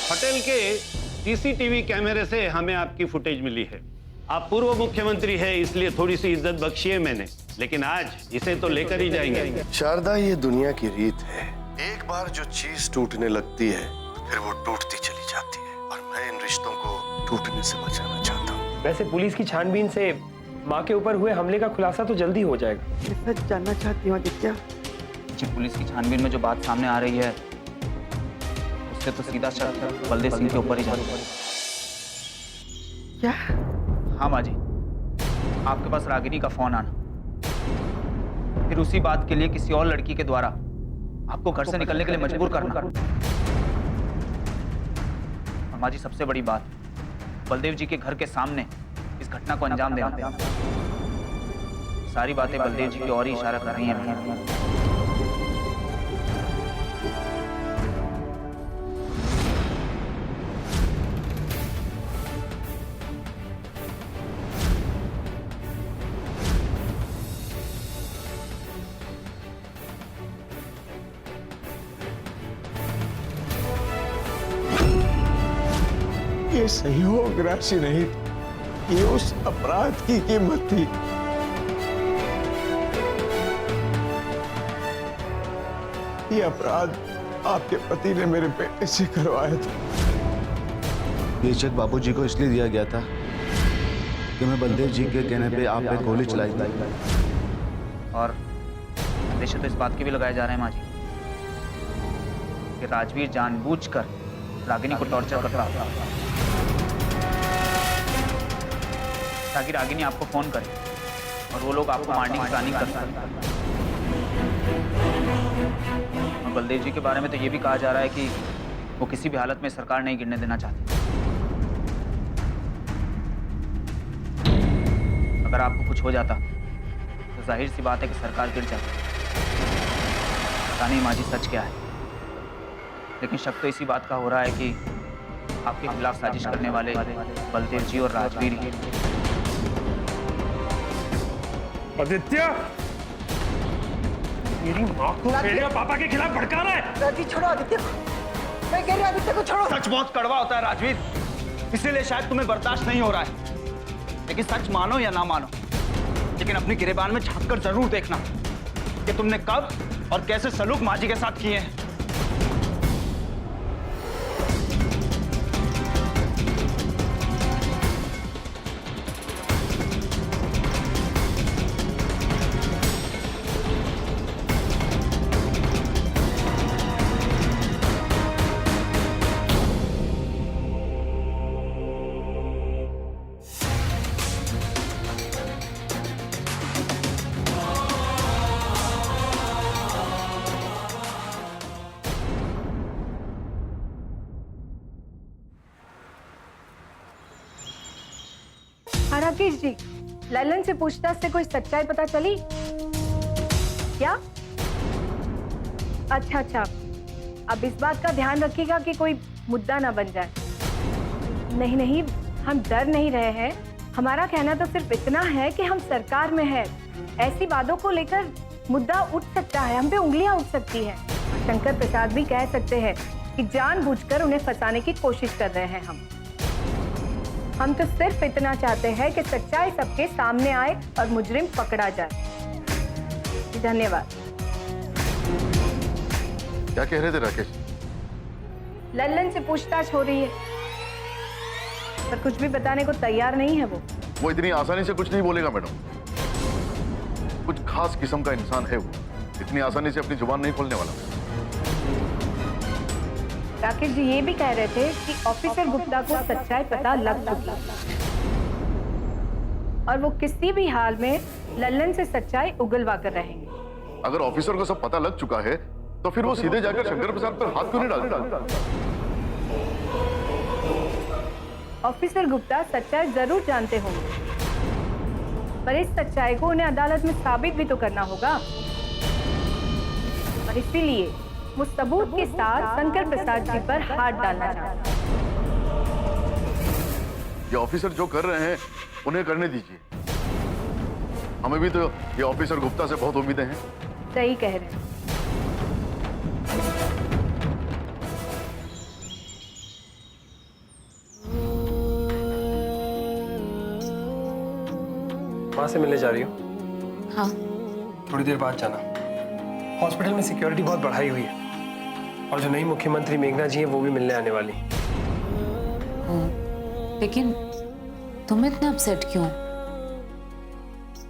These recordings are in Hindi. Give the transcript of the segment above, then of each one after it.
होटल के सीसीटीवी कैमरे से हमें आपकी फुटेज मिली है। आप पूर्व मुख्यमंत्री है, इसलिए थोड़ी सी इज्जत बख्शी है मैंने, लेकिन आज इसे तो लेकर ही जाएंगे। शारदा, ये दुनिया की रीत है, एक बार जो चीज टूटने लगती है फिर वो टूटती चली जाती है, और मैं इन रिश्तों को टूटने से बचाना चाहता हूँ। वैसे पुलिस की छानबीन से माँ के ऊपर हुए हमले का खुलासा तो जल्दी हो जाएगा। मैं सच जानना चाहती हूँ आदित्य। जी, पुलिस की छानबीन में जो बात सामने आ रही है उससे तो सीधा शक बलदेव सिंह के ऊपर ही जाता है। क्या? हाँ माँ जी, आपके पास रागिनी का फोन आना, फिर उसी बात के लिए किसी और लड़की के द्वारा आपको घर से निकलने के लिए मजबूर करना, और माँ जी सबसे बड़ी बात, बलदेव जी के घर के सामने इस घटना को अंजाम देना। सारी बातें बलदेव जी की ओर ही इशारा कर रही हैं। ये सहयोग राशि नहीं, ये उस अपराध की कीमत थी। ये अपराध आपके पति ने मेरे बेटे से करवाया था। ये चेक बाबूजी को इसलिए दिया गया था कि मैं बलदेव जी के कहने पे आप पे गोली चलाई थी। और अंदेशे तो इस बात के भी लगाए जा रहे हैं माँ जी कि राजवीर जानबूझकर रागिनी को टॉर्चर करता था ताकि रागिनी आपको फोन करे और वो लोग आपको मारने की प्लानिंग करते हैं। और बलदेव जी के बारे में तो ये भी कहा जा रहा है कि वो किसी भी हालत में सरकार नहीं गिरने देना चाहते। अगर आपको कुछ हो जाता तो जाहिर सी बात है कि सरकार गिर जाती। पता नहीं माँ जी सच क्या है, लेकिन शक तो इसी बात का हो रहा है कि आपके खिलाफ साजिश करने वाले बलदेव जी और राजवीर ही। आदित्य, मेरी माँ को मेरे पापा के खिलाफ भड़का रहा है। राजवीर छोड़ो आदित्य को, मैं कह रही हूँ आदित्य को छोड़ो। सच बहुत कड़वा होता है राजवीर, इसीलिए शायद तुम्हें बर्दाश्त नहीं हो रहा है। लेकिन सच मानो या ना मानो, लेकिन अपनी गिरेबान में झांक कर जरूर देखना कि तुमने कब और कैसे सलूक माँ जी के साथ किए हैं। राकेश जी, ललन से पूछताछ से कोई सच्चाई पता चली क्या? अच्छा, अब इस बात का ध्यान रखिएगा कि कोई मुद्दा ना बन जाए। नहीं, हम डर नहीं रहे हैं। हमारा कहना तो सिर्फ इतना है कि हम सरकार में है, ऐसी बातों को लेकर मुद्दा उठ सकता है, हम पे उंगलियां उठ सकती हैं। शंकर प्रसाद भी कह सकते हैं कि जानबूझकर उन्हें फंसाने की कोशिश कर रहे हैं। हम तो सिर्फ इतना चाहते हैं कि सच्चाई सबके सामने आए और मुजरिम पकड़ा जाए। धन्यवाद। क्या कह रहे थे राकेश? लल्लन से पूछताछ हो रही है, पर कुछ भी बताने को तैयार नहीं है। वो इतनी आसानी से कुछ नहीं बोलेगा मैडम। कुछ खास किस्म का इंसान है वो, इतनी आसानी से अपनी जुबान नहीं खोलने वाला। राकेश जी ये भी कह रहे थे कि ऑफिसर गुप्ता को सच्चाई पता लग चुकी और वो किसी भी हाल में लल्लन से सच्चाई उगलवा कर रहेंगे। अगर ऑफिसर को सब पता लग चुका है तो फिर वो सीधे जाकर शंकर प्रसाद पर हाथ क्यों नहीं डालता? ऑफिसर गुप्ता सच्चाई जरूर जानते होंगे, पर इस सच्चाई को उन्हें अदालत में साबित भी तो करना होगा, और इसीलिए वो सबूत के साथ शंकर प्रसाद जी पर हाथ डालना चाहते हैं। ये ऑफिसर जो कर रहे हैं उन्हें करने दीजिए। हमें भी तो ये ऑफिसर गुप्ता से बहुत उम्मीदें हैं। सही कह रहे हैं। माँ से मिलने जा रही हो? हाँ। थोड़ी देर बाद जाना। हॉस्पिटल में सिक्योरिटी बहुत बढ़ाई हुई है और जो नई मुख्यमंत्री मेघना जी हैं वो भी मिलने आने वाली। लेकिन तुम इतना अपसेट क्यों?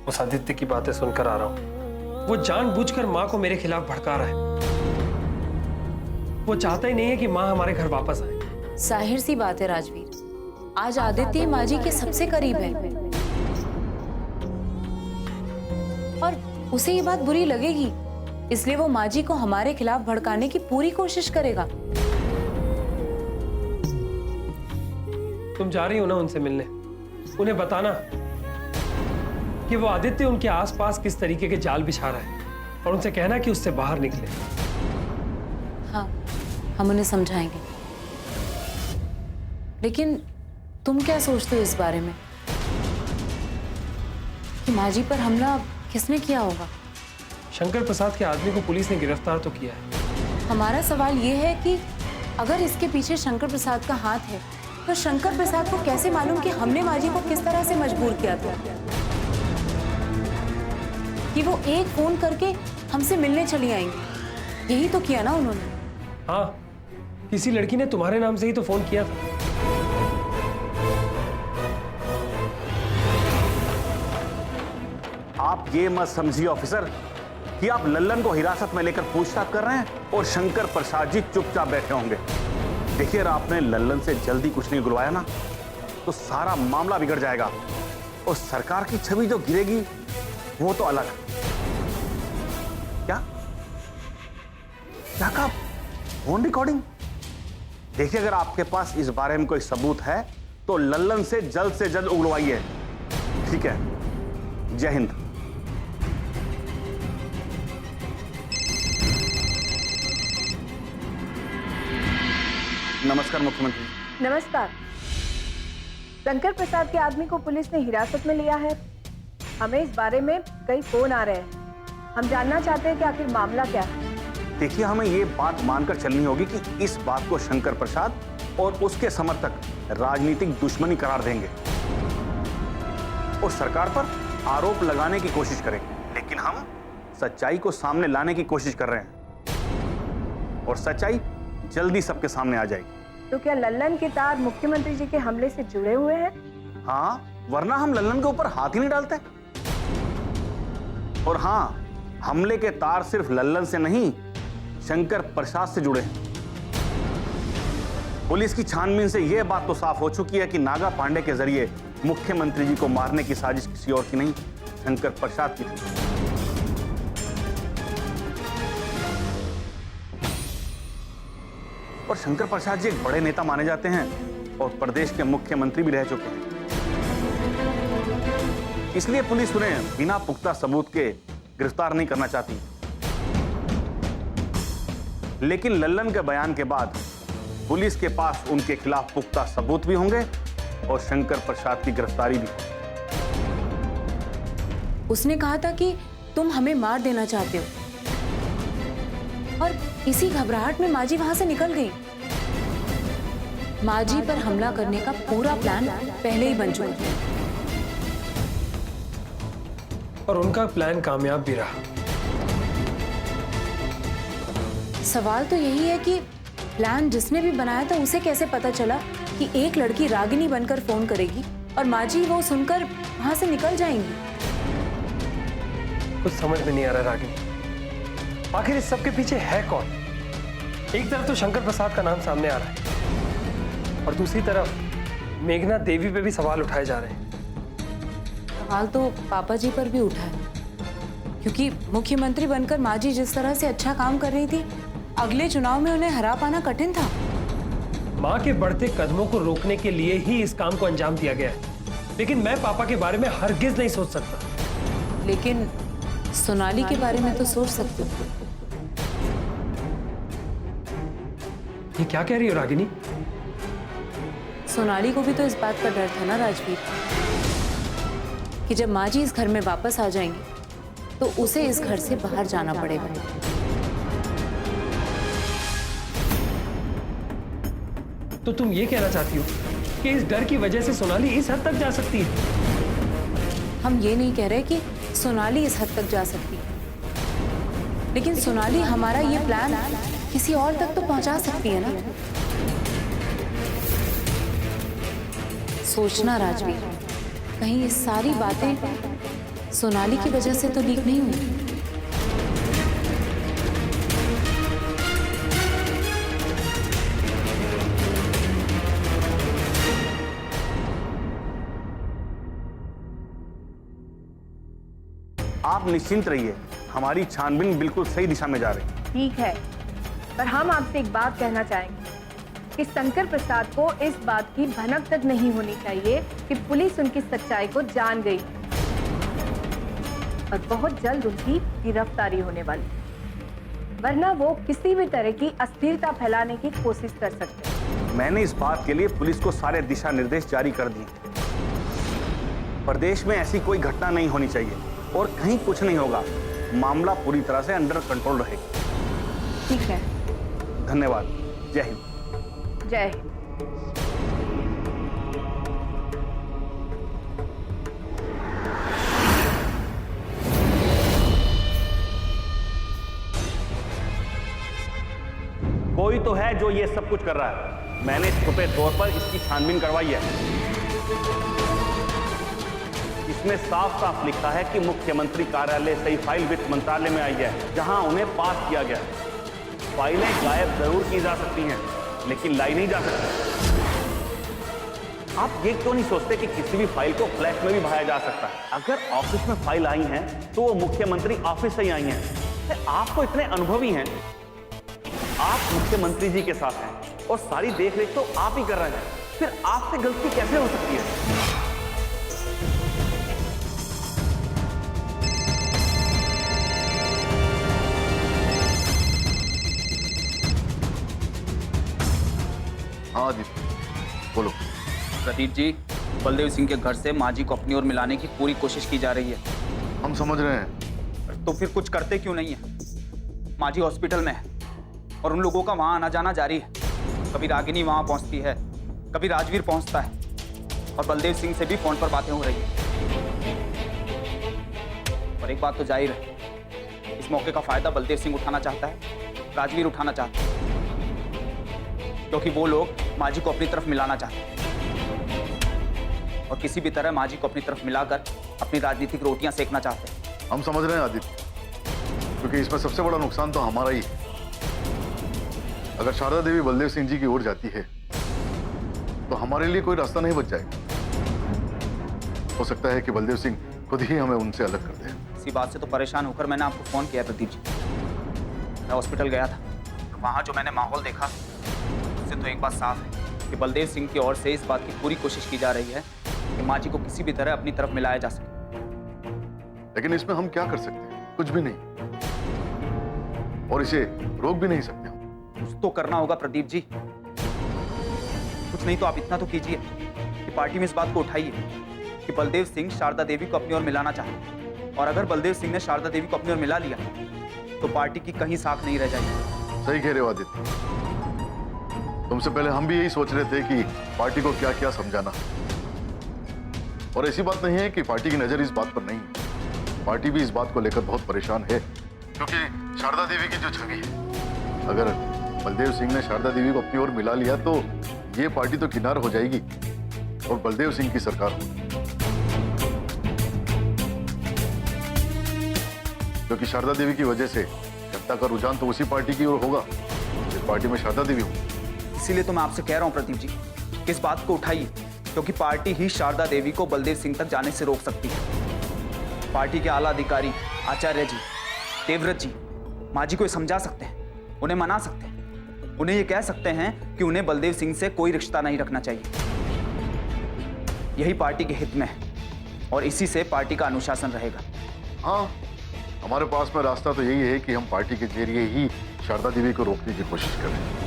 उस आदित्य की बातें सुनकर आ रहा हूँ। वो जानबूझकर माँ को मेरे खिलाफ भड़का रहा है। वो चाहता ही नहीं है कि माँ हमारे घर वापस आए। जाहिर सी बात है राजवीर, आज आदित्य माँ जी के सबसे करीब है और उसे ये बात बुरी लगेगी, इसलिए वो माँ जी को हमारे खिलाफ भड़काने की पूरी कोशिश करेगा। तुम जा रही हो ना उनसे मिलने, उन्हें बताना कि वो आदित्य उनके आसपास किस तरीके के जाल बिछा रहा है और उनसे कहना कि उससे बाहर निकले। हाँ, हम उन्हें समझाएंगे। लेकिन तुम क्या सोचते हो इस बारे में कि माँ जी पर हमला किसने किया होगा? शंकर प्रसाद के आदमी को पुलिस ने गिरफ्तार तो किया है। हमारा सवाल ये है कि अगर इसके पीछे शंकर प्रसाद का हाथ है तो शंकर प्रसाद को कैसे मालूम कि हमने माँ जी को किस तरह से मजबूर किया था कि वो एक फोन करके हमसे मिलने चली आएंगी? यही तो किया ना उन्होंने। हाँ, किसी लड़की ने तुम्हारे नाम से ही तो फोन किया था। आप ये मत समझिए ऑफिसर कि आप लल्लन को हिरासत में लेकर पूछताछ कर रहे हैं और शंकर प्रसाद जी चुपचाप बैठे होंगे। देखिए, अगर आपने लल्लन से जल्दी कुछ नहीं गुरवाया ना तो सारा मामला बिगड़ जाएगा और सरकार की छवि जो गिरेगी वो तो अलग। क्या क्या कहा? Phone recording? देखिए, अगर आपके पास इस बारे में कोई सबूत है तो लल्लन से जल्द उगलवाइए। ठीक है, जय हिंद। नमस्कार मुख्यमंत्री। नमस्कार। शंकर प्रसाद के आदमी को पुलिस ने हिरासत में लिया है। हमें इस बारे में कई फोन आ रहे हैं। हम जानना चाहते हैं कि आखिर मामला क्या है। देखिए, हमें ये बात मानकर चलनी होगी कि इस बात को शंकर प्रसाद और उसके समर्थक राजनीतिक दुश्मनी करार देंगे और सरकार पर आरोप लगाने की कोशिश करेंगे। लेकिन हम सच्चाई को सामने लाने की कोशिश कर रहे हैं और सच्चाई जल्दी सबके सामने आ जाएगी। तो क्या लल्लन के तार मुख्यमंत्री जी के हमले से जुड़े हुए हैं? हाँ, वरना हम लल्लन के ऊपर हाथ ही नहीं डालते। और हाँ, हमले के तार सिर्फ लल्लन से नहीं, शंकर प्रसाद से जुड़े हैं। पुलिस की छानबीन से यह बात तो साफ हो चुकी है कि नागा पांडे के जरिए मुख्यमंत्री जी को मारने की साजिश किसी और की नहीं, शंकर प्रसाद की थी। और शंकर प्रसाद जी एक बड़े नेता माने जाते हैं और प्रदेश के मुख्यमंत्री भी रह चुके हैं। इसलिए पुलिस उन्हें बिना पुख्ता सबूत के गिरफ्तार नहीं करना चाहती। लेकिन लल्लन के बयान के बाद पुलिस के पास उनके खिलाफ पुख्ता सबूत भी होंगे और शंकर प्रसाद की गिरफ्तारी भी। उसने कहा था कि तुम हमें मार देना चाहते हो और इसी घबराहट में माँ जी वहां से निकल गई। माँ जी पर हमला करने का पूरा प्लान पहले ही बन चुका था और उनका प्लान कामयाब भी रहा। सवाल तो यही है कि प्लान जिसने भी बनाया था उसे कैसे पता चला कि एक लड़की रागिनी बनकर फोन करेगी और माँ जी वो सुनकर वहां से निकल जाएंगी। कुछ समझ में नहीं आ रहा रागिनी, आखिर इस सब के पीछे है कौन? एक तरफ तो शंकर प्रसाद का नाम सामने आ रहा है और दूसरी तरफ मेघना देवी पे भी सवाल उठाए जा रहे हैं। सवाल तो पापा जी पर भी उठा है क्योंकि मुख्यमंत्री बनकर माँ जी जिस तरह से अच्छा काम कर रही थी, अगले चुनाव में उन्हें हरा पाना कठिन था। माँ के बढ़ते कदमों को रोकने के लिए ही इस काम को अंजाम दिया गया है, लेकिन मैं पापा के बारे में हरगिज नहीं सोच सकता। लेकिन सोनाली के बारे में तो सोच सकते हो। ये क्या कह रही हो रागिनी? सोनाली को भी तो इस बात का डर था ना राजवीर कि जब माँ जी इस घर में वापस आ जाएंगी तो उसे इस घर से बाहर जाना पड़ेगा। तो तुम ये कहना चाहती हो कि इस डर की वजह से सोनाली इस हद तक जा सकती है? हम ये नहीं कह रहे कि सोनाली इस हद तक जा सकती है, लेकिन सोनाली हमारा ये प्लान किसी और तक तो पहुंचा सकती है ना। सोचना राजवीर, कहीं ये सारी बातें सोनाली की वजह से तो लीक नहीं हुई। आप निश्चिंत रहिए, हमारी छानबीन बिल्कुल सही दिशा में जा रही है। ठीक है, पर हम आपसे एक बात कहना चाहेंगे कि शंकर प्रसाद को इस बात की भनक तक नहीं होनी चाहिए कि पुलिस उनकी सच्चाई को जान गई है और बहुत जल्द उनकी गिरफ्तारी होने वाली है, वरना वो किसी भी तरह की अस्थिरता फैलाने की कोशिश कर सकते हैं। मैंने इस बात के लिए पुलिस को सारे दिशा निर्देश जारी कर दिए। प्रदेश में ऐसी कोई घटना नहीं होनी चाहिए और कहीं कुछ नहीं होगा। मामला पूरी तरह से अंडर कंट्रोल रहेगा। ठीक है, धन्यवाद। जय हिंद। जय हिंद। कोई तो है जो ये सब कुछ कर रहा है। मैंने छुपे तौर पर इसकी छानबीन करवाई है। इसमें साफ साफ लिखा है कि मुख्यमंत्री कार्यालय से ही फाइल वित्त मंत्रालय में आई है, जहां उन्हें पास किया गया। फाइलें गायब जरूर की जा सकती हैं, लेकिन लाई नहीं जा सकती। आप ये क्यों नहीं सोचते कि किसी भी फाइल को फ्लैश में भी भराया जा सकता है? अगर ऑफिस में फाइल आई हैं, तो वो मुख्यमंत्री ऑफिस से ही आई हैं। आप तो इतने अनुभवी हैं, आप मुख्यमंत्री जी के साथ हैं और सारी देखरेख तो आप ही कर रहे हैं, फिर आपसे गलती कैसे हो सकती है? हाँ आदित्य, बोलो। प्रदीप जी, बलदेव सिंह के घर से माँ जी को अपनी ओर मिलाने की पूरी कोशिश की जा रही है। हम समझ रहे हैं। तो फिर कुछ करते क्यों नहीं है? माँ जी हॉस्पिटल में है और उन लोगों का वहां आना जाना जारी है। कभी रागिनी वहां पहुंचती है, कभी राजवीर पहुंचता है और बलदेव सिंह से भी फोन पर बातें हो रही है। और एक बात तो जाहिर है, इस मौके का फायदा बलदेव सिंह उठाना चाहता है, राजवीर उठाना चाहता है, क्योंकि वो लोग माँ जी को अपनी तरफ मिलाना चाहते हैं और किसी भी तरह माँ जी को अपनी तरफ मिलाकर अपनी राजनीतिक रोटियां सेकना चाहते हैं। हम समझ रहे हैं आदित्य, क्योंकि इसमें सबसे बड़ा नुकसान तो हमारा ही है। अगर शारदा देवी बलदेव सिंह जी की ओर जाती है तो हमारे लिए कोई रास्ता नहीं बच जाएगा। हो सकता है कि बलदेव सिंह खुद ही हमें उनसे अलग कर दे। इसी बात से तो परेशान होकर मैंने आपको फोन किया प्रदीप जी। मैं हॉस्पिटल गया था, वहां जो मैंने माहौल देखा उससे तो एक बात साफ है कि बलदेव सिंह की ओर से इस बात की पूरी कोशिश की जा रही है कि माँ जी को किसी भी तरह अपनी तरफ मिलाया जा सके। लेकिन इसमें हम क्या कर सकते हैं? कुछ भी नहीं, और इसे रोक भी नहीं सकते। कुछ तो करना होगा प्रदीप जी। कुछ नहीं तो आप इतना तो कीजिए कि पार्टी में इस बात को उठाइए कि बलदेव सिंह शारदा देवी को अपनी ओर मिलाना चाहते, और अगर बलदेव सिंह ने शारदा देवी को अपनी ओर मिला लिया तो पार्टी की कहीं साख नहीं रह जाएगी। सही कह रहे हो आदित्य, तुमसे पहले हम भी यही सोच रहे थे कि पार्टी को क्या क्या समझाना। और ऐसी बात नहीं है कि पार्टी की नजर इस बात पर नहीं है। पार्टी भी इस बात को लेकर बहुत परेशान है, क्योंकि शारदा देवी की जो छवि है, अगर बलदेव सिंह ने शारदा देवी को अपनी ओर मिला लिया तो ये पार्टी तो किनार हो जाएगी और बलदेव सिंह की सरकार होगी। क्योंकि शारदा देवी की वजह से जनता का रुझान तो उसी पार्टी की ओर होगा जिस पार्टी में शारदा देवी होगी। इसीलिए तो मैं आपसे कह रहा हूं प्रदीप जी, इस बात को उठाइए, क्योंकि पार्टी ही शारदा देवी को बलदेव सिंह तक जाने से रोक सकती है। पार्टी के आला अधिकारी आचार्य जी, देवव्रत जी माँ जी को समझा सकते हैं, उन्हें मना सकते हैं, उन्हें ये कह सकते हैं कि उन्हें बलदेव सिंह से कोई रिश्ता नहीं रखना चाहिए। यही पार्टी के हित में है और इसी से पार्टी का अनुशासन रहेगा। हाँ, हमारे पास में रास्ता तो यही है कि हम पार्टी के जरिए ही शारदा देवी को रोकने की कोशिश करें।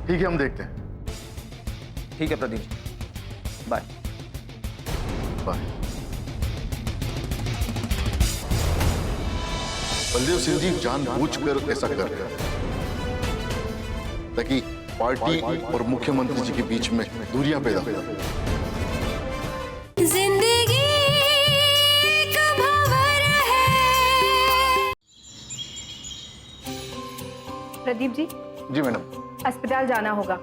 ठीक है, हम देखते हैं। ठीक है प्रदीप जी, बाय बाय। बलदेव सिंह जी जानबूझकर ऐसा कर रहे हैं ताकि पार्टी और मुख्यमंत्री जी के बीच में दूरियां पैदा हो। जिंदगी प्रदीप जी, जी मैडम। अस्पताल जाना होगा।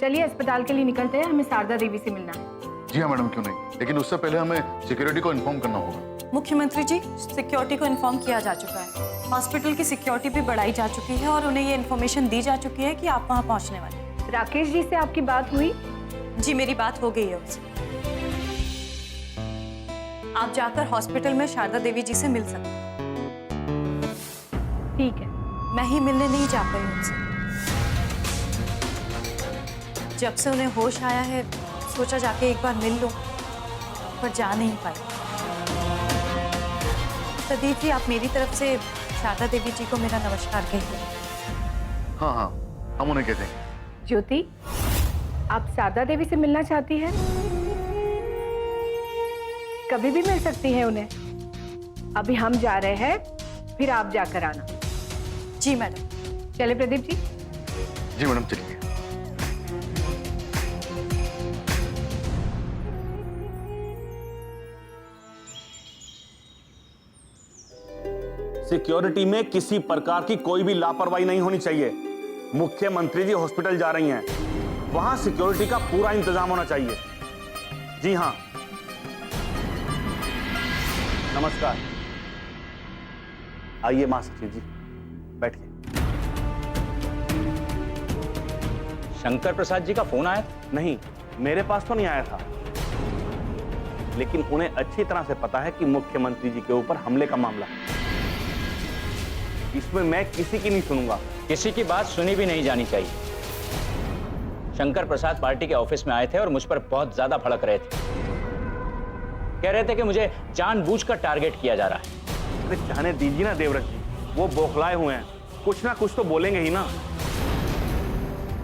चलिए अस्पताल के लिए निकलते हैं, हमें शारदा देवी से मिलना है। जी हाँ मैडम, क्यों नहीं, लेकिन उससे पहले हमें सिक्योरिटी को इन्फॉर्म करना होगा। मुख्यमंत्री जी, सिक्योरिटी को इन्फॉर्म किया जा चुका है। हॉस्पिटल की सिक्योरिटी भी बढ़ाई जा चुकी है और उन्हें ये इन्फॉर्मेशन दी जा चुकी है कि आप वहां पहुंचने वाले हैं। राकेश जी से आपकी बात हुई? जी, मेरी बात हो गई है उनसे। आप जाकर हॉस्पिटल में शारदा देवी जी से मिल सकते हैं। ठीक है। मैं ही मिलने नहीं जा पाई उनसे। जब से उन्हें होश आया है सोचा जाके एक बार मिल लो, पर जा नहीं पाई। प्रदीप जी, आप मेरी तरफ से शारदा देवी जी को मेरा नमस्कार कहिए। हाँ हाँ, हम उन्हें कहते हैं। ज्योति, आप शारदा देवी से मिलना चाहती हैं? कभी भी मिल सकती हैं उन्हें। अभी हम जा रहे हैं, फिर आप जाकर आना। जी मैडम। चले प्रदीप जी। जी मैडम, चलिए। सिक्योरिटी में किसी प्रकार की कोई भी लापरवाही नहीं होनी चाहिए। मुख्यमंत्री जी हॉस्पिटल जा रही हैं, वहां सिक्योरिटी का पूरा इंतजाम होना चाहिए। जी हां, नमस्कार। आइए महासचिव जी, बैठिए। शंकर प्रसाद जी का फोन आया? नहीं, मेरे पास तो नहीं आया था, लेकिन उन्हें अच्छी तरह से पता है कि मुख्यमंत्री जी के ऊपर हमले का मामला है। इसमें मैं किसी की नहीं सुनूंगा। किसी की बात सुनी भी नहीं जानी चाहिए। शंकर प्रसाद पार्टी के ऑफिस में आए थे और मुझ पर बहुत ज्यादा भड़क रहे थे। कह रहे थे कि मुझे जानबूझकर टारगेट किया जा रहा है। अरे जाने दीजिए ना देवव्रत जी, वो बौखलाए हुए हैं, कुछ ना कुछ तो बोलेंगे ही ना।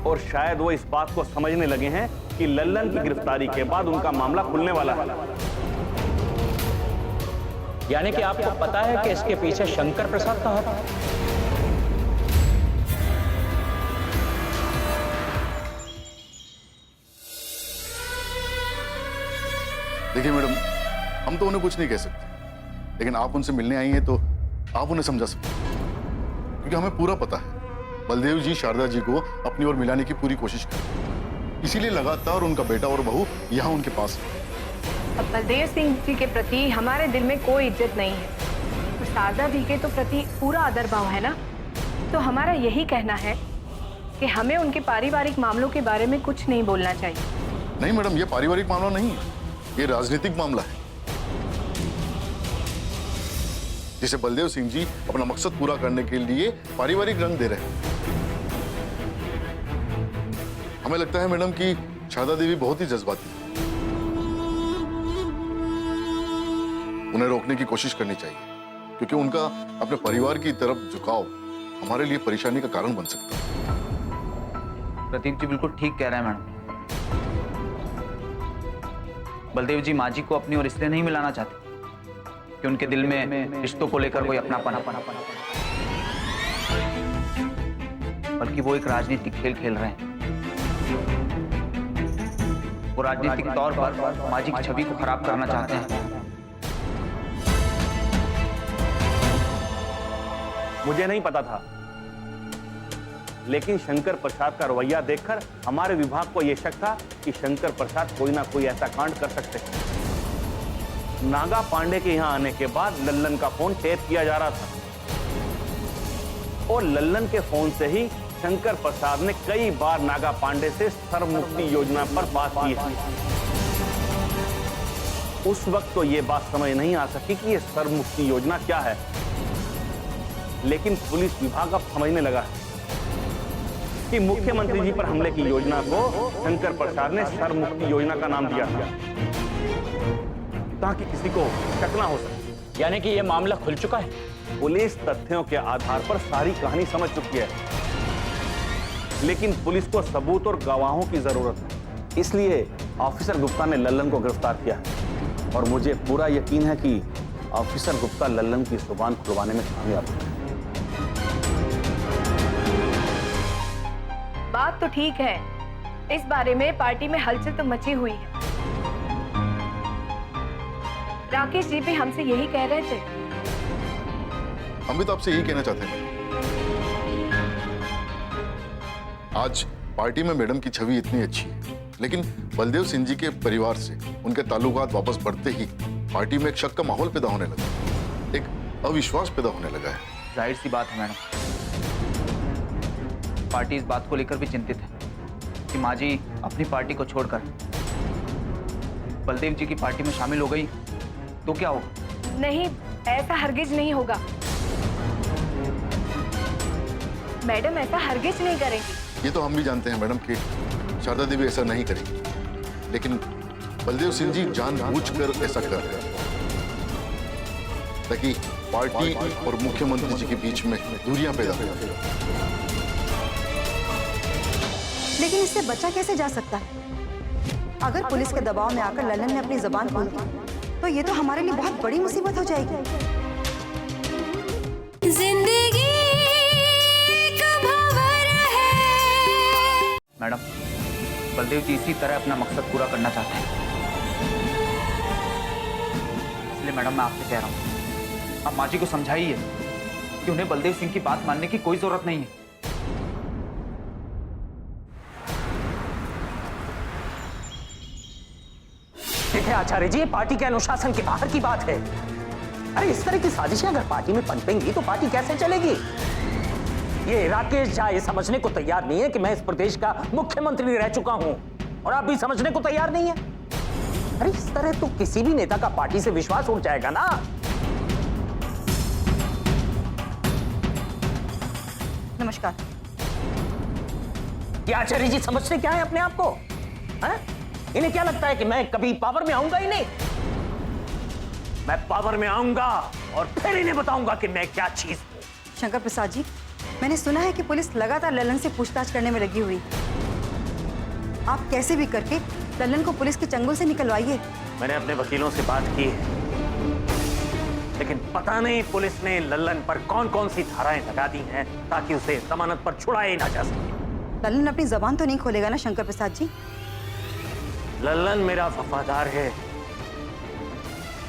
और शायद वो इस बात को समझने लगे हैं कि लल्लन की गिरफ्तारी के बाद उनका मामला खुलने वाला है। यानी कि आपको पता है कि इसके पीछे शंकर प्रसाद का हाथ है? देखिए मैडम, हम तो उन्हें कुछ नहीं कह सकते, लेकिन आप उनसे मिलने आई हैं तो आप उन्हें समझा सकते हैं, क्योंकि हमें पूरा पता है बलदेव जी शारदा जी को अपनी ओर मिलाने की पूरी कोशिश कर रहे हैं। इसीलिए लगातार उनका बेटा और बहू यहाँ उनके पास है। अब बलदेव सिंह जी के प्रति हमारे दिल में कोई इज्जत नहीं है, तो शारदा जी के तो प्रति पूरा आदर भाव है ना। तो हमारा यही कहना है कि हमें उनके पारिवारिक मामलों के बारे में कुछ नहीं बोलना चाहिए। नहीं मैडम, ये पारिवारिक मामला नहीं है, ये राजनीतिक मामला है, जिसे बलदेव सिंह जी अपना मकसद पूरा करने के लिए पारिवारिक रंग दे रहे हैं। हमें लगता है मैडम कि शारदा देवी बहुत ही जज्बाती है, उन्हें रोकने की कोशिश करनी चाहिए, क्योंकि उनका अपने परिवार की तरफ झुकाव हमारे लिए परेशानी का कारण बन सकता है। प्रदीप जी बिल्कुल ठीक कह रहे हैं मैडम। बलदेव जी माँ जी को अपनी ओर इसलिए नहीं मिलाना चाहते कि उनके दिल में रिश्तों को लेकर कोई अपनापन, बल्कि वो एक राजनीतिक खेल खेल रहे हैं। वो राजनीतिक तौर पर माँ जी की छवि को खराब करना चाहते हैं। मुझे नहीं पता था, लेकिन शंकर प्रसाद का रवैया देखकर हमारे विभाग को यह शक था कि शंकर प्रसाद कोई ना कोई ऐसा कांड कर सकते हैं। नागा पांडे के यहां आने के बाद लल्लन का फोन टेप किया जा रहा था, और लल्लन के फोन से ही शंकर प्रसाद ने कई बार नागा पांडे से सर्वमुक्ति योजना पर बात की है। उस वक्त तो यह बात समझ नहीं आ सकी कि यह सर्वमुक्ति योजना क्या है, लेकिन पुलिस विभाग अब समझने लगा है कि मुख्यमंत्री जी पर हमले की योजना को शंकर प्रसाद ने सर्वमुक्ति योजना का नाम दिया था, ताकि किसी को शक ना हो सके। यानी कि यह मामला खुल चुका है। पुलिस तथ्यों के आधार पर सारी कहानी समझ चुकी है, लेकिन पुलिस को सबूत और गवाहों की जरूरत है। इसलिए ऑफिसर गुप्ता ने लल्लन को गिरफ्तार किया है, और मुझे पूरा यकीन है कि ऑफिसर गुप्ता लल्लन की जुबान खुलवाने में कामयाब है। बात तो ठीक है, इस बारे में पार्टी में हलचल तो मची हुई है। राकेश जी भी हमसे यही कह रहे थे। हम भी तो आपसे यही कहना चाहते हैं। आज पार्टी में मैडम की छवि इतनी अच्छी है, लेकिन बलदेव सिंह जी के परिवार से उनके ताल्लुकात वापस बढ़ते ही पार्टी में एक शक का माहौल पैदा होने लगा, एक अविश्वास पैदा होने लगा है। जाहिर सी बात है मैडम, पार्टी इस बात को लेकर भी चिंतित है कि माँ जी अपनी पार्टी को छोड़कर बलदेव जी की पार्टी में शामिल हो गई तो क्या होगा? नहीं, ऐसा हरगिज नहीं होगा। मैडम ऐसा हरगिज नहीं करेंगी। ये तो हम भी जानते हैं मैडम कि शारदा देवी ऐसा नहीं करेगी, लेकिन बलदेव सिंह जी जानबूझकर ऐसा कर रहे हैं ताकि पार्टी और मुख्यमंत्री जी के बीच में दूरियां पैदा हो। लेकिन इससे बचा कैसे जा सकता है? अगर पुलिस के दबाव में आकर ललन ने अपनी जबान खोल दी तो ये तो हमारे लिए बहुत बड़ी मुसीबत हो जाएगी। जिंदगी एक भंवर है। मैडम, बलदेव जी इसी तरह अपना मकसद पूरा करना चाहते हैं, इसलिए मैडम मैं आपसे कह रहा हूँ, आप माँ जी को समझाइए कि उन्हें बलदेव सिंह की बात मानने की कोई जरूरत नहीं है। देखिए आचार्य जी, ये पार्टी के अनुशासन के बाहर की बात है। अरे इस तरह की साजिशें अगर पार्टी में पनपेंगी तो पार्टी कैसे चलेगी? ये राकेश झा ये समझने को तैयार नहीं है कि मैं इस प्रदेश का मुख्यमंत्री रह चुका हूं, और आप भी समझने को तैयार नहीं है। अरे इस तरह तो किसी भी नेता का पार्टी से विश्वास उठ जाएगा ना। नमस्कार। ये आचार्य जी समझते क्या है अपने आप को? इन्हें क्या लगता है कि मैं कभी पावर में आऊंगा ही नहीं? मैं पावर में आऊंगा और फिर इन्हें बताऊंगा कि मैं क्या चीज हूं। शंकर प्रसाद जी, मैंने सुना है कि पुलिस लगातार ललन से पूछताछ करने में लगी हुई है। आप कैसे भी करके ललन को पुलिस के चंगुल से निकलवाइए। मैंने अपने वकीलों से बात की है, लेकिन पता नहीं पुलिस ने ललन पर कौन कौन सी धाराएं लगा दी हैं ताकि उसे जमानत पर छुड़ाया ना जा सके। ललन अपनी जबान तो नहीं खोलेगा ना शंकर प्रसाद जी? ललन मेरा वफादार है,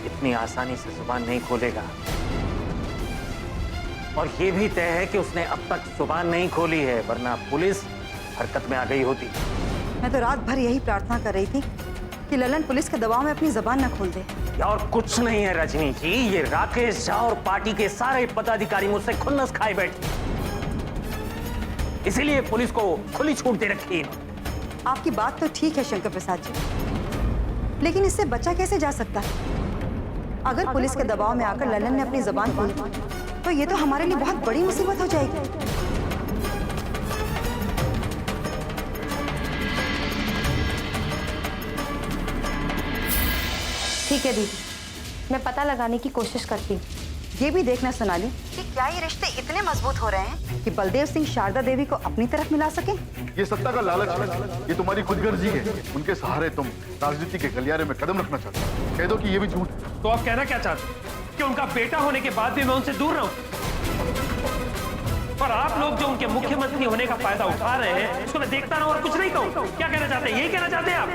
इतनी आसानी से जुबान नहीं खोलेगा। और ये भी तय है कि उसने अब तक जुबान नहीं खोली है, वरना पुलिस हरकत में आ गई होती। मैं तो रात भर यही प्रार्थना कर रही थी कि ललन पुलिस के दबाव में अपनी जबान न खोल दे। और कुछ नहीं है रजनी जी, ये राकेश झा और पार्टी के सारे पदाधिकारी मुझसे खुन्नस खाए बैठे, इसीलिए पुलिस को खुली छूट दे रखी है। आपकी बात तो ठीक है शंकर प्रसाद जी, लेकिन इससे बचा कैसे जा सकता है? अगर पुलिस के दबाव में आकर ललन ने अपनी जबान खोली तो ये तो हमारे लिए बहुत बड़ी मुसीबत हो जाएगी। ठीक है दीदी, मैं पता लगाने की कोशिश करती हूँ। ये भी देखना सोनाली कि क्या ये रिश्ते इतने मजबूत हो रहे हैं कि बलदेव सिंह शारदा देवी को अपनी तरफ मिला सके। ये सत्ता का लालच है, ये तुम्हारी खुदगर्जी है। उनके सहारे तुम राजनीति के गलियारे में कदम रखना चाहते हो। कह दो कि ये भी झूठ है। तो आप कहना क्या चाहते हैं कि उनका बेटा होने के बाद भी मैं उनसे दूर रहूं? और आप लोग जो उनके मुख्यमंत्री होने का फायदा उठा रहे हैं उसको मैं देखता रहूं और कुछ नहीं कहूं? क्या कहना चाहते हैं? यही कहना चाहते हैं आप?